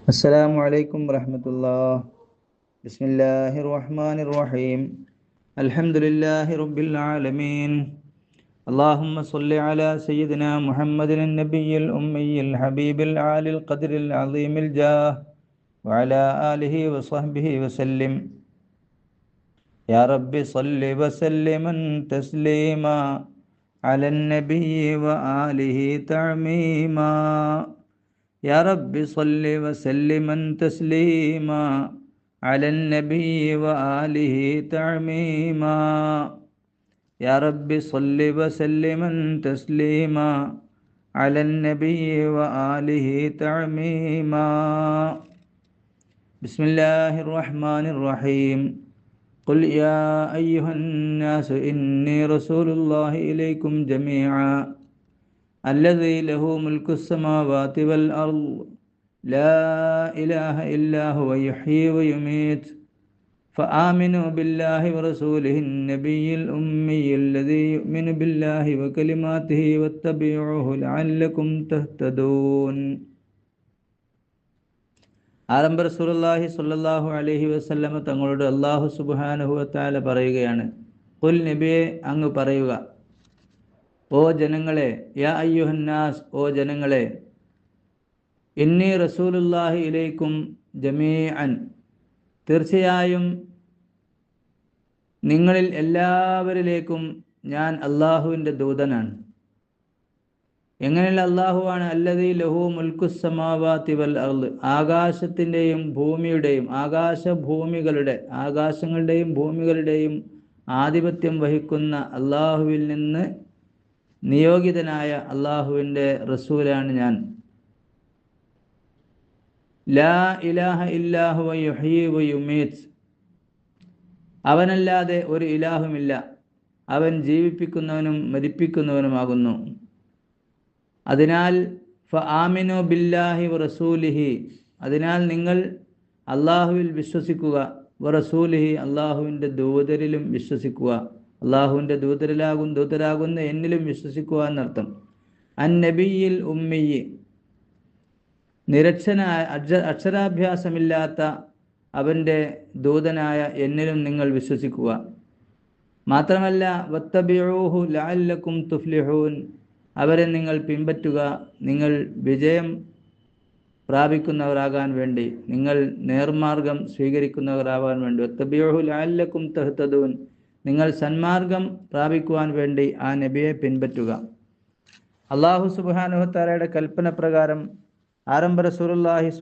السلام عليكم ورحمة الله. بسم الله الرحمن الرحيم. الحمد لله رب العالمين. اللهم صل على سيدنا محمد النبي الأمي الحبيب العالي القدر العظيم الجاه وعلى آله وصحبه وسلم. يا رب صل وسلم تسليما على النبي وآله تعميما. يا رب صل وسلم تسليما على النبي وآله تعميما. يا رب صل وسلم تسليما على النبي وآله تعميما. بسم الله الرحمن الرحيم. قل يا أيها الناس إني رسول الله إليكم جميعا الذي له ملك السماوات والأرض لا إله إلا هو يحيي ويميت فآمنوا بالله ورسوله النبي الأمي الذي يؤمن بالله وكلماته واتبعوه لعلكم تهتدون. ആരംഭ റസൂലുള്ളാഹി സ്വല്ലല്ലാഹു അലൈഹി വസല്ലമ തങ്ങളോട് അല്ലാഹു സുബ്ഹാനഹു വ തആല പറയുകയാണ്, ഖുൽ നബിയെ അങ്ങ് പറയുക, ഓ ജനങ്ങളെ, യാ അയ്യുഹന്നാസ്, ഓ ജനങ്ങളെ, ഇന്നി റസൂലുള്ളാഹി ഇലൈക്കും ജമീഅൻ, തീർച്ചയായും നിങ്ങളിൽ എല്ലാവരിലേക്കും ഞാൻ അള്ളാഹുവിൻ്റെ ദൂതനാണ്. എങ്ങനെയുള്ള അള്ളാഹുവാണ്? അല്ലദീ ലഹു മുൽക്കുസ് സമാവാതി വൽ അർള്, ആകാശത്തിൻ്റെയും ഭൂമിയുടെയും ആകാശങ്ങളുടെയും ഭൂമികളുടെയും ആധിപത്യം വഹിക്കുന്ന അള്ളാഹുവിൽ നിന്ന് നിയോഗിതനായ അള്ളാഹുവിൻ്റെ റസൂലാണ് ഞാൻ. ലാ ഇലാഹ ഇല്ലാ ഹുവ യുഹ്യീ വ യുമീത്, അവനല്ലാതെ ഒരു ഇലാഹുമില്ല, അവൻ ജീവിപ്പിക്കുന്നവനും മരിപ്പിക്കുന്നവനുമാകുന്നു. അതിനാൽ ഫആമിനു ബില്ലാഹി വ റസൂലിഹി, അതിനാൽ നിങ്ങൾ അള്ളാഹുവിൽ വിശ്വസിക്കുക, വ റസൂലിഹി, അള്ളാഹുവിൻ്റെ ദൂതരിലും വിശ്വസിക്കുക, അള്ളാഹുവിൻ്റെ ദൂതരാകുന്ന എന്നിലും വിശ്വസിക്കുക എന്നർത്ഥം. അൻ നബിയിൽ ഉമ്മിയി, നിരക്ഷനായ അക്ഷരാഭ്യാസമില്ലാത്ത അവൻ്റെ ദൂതനായ എന്നിലും നിങ്ങൾ വിശ്വസിക്കുക. മാത്രമല്ല വത്തബിഊഹു ലഅല്ലക്കും തുഫ്ലിഹൂൻ, അവരെ നിങ്ങൾ പിൻപറ്റുക, നിങ്ങൾ വിജയം പ്രാപിക്കുന്നവരാകാൻ വേണ്ടി, നിങ്ങൾ നേർമാർഗം സ്വീകരിക്കുന്നവരാകാൻ വേണ്ടി. വത്തബിഊഹു ലഅല്ലക്കും തഹ്തദൂൻ, നിങ്ങൾ സന്മാർഗം പ്രാപിക്കുവാൻ വേണ്ടി ആ നബിയെ പിൻപറ്റുക. അല്ലാഹു സുബ്ഹാനഹു വ തആലയുടെ കൽപ്പന പ്രകാരം ആരംഭ റസൂലുള്ളാഹി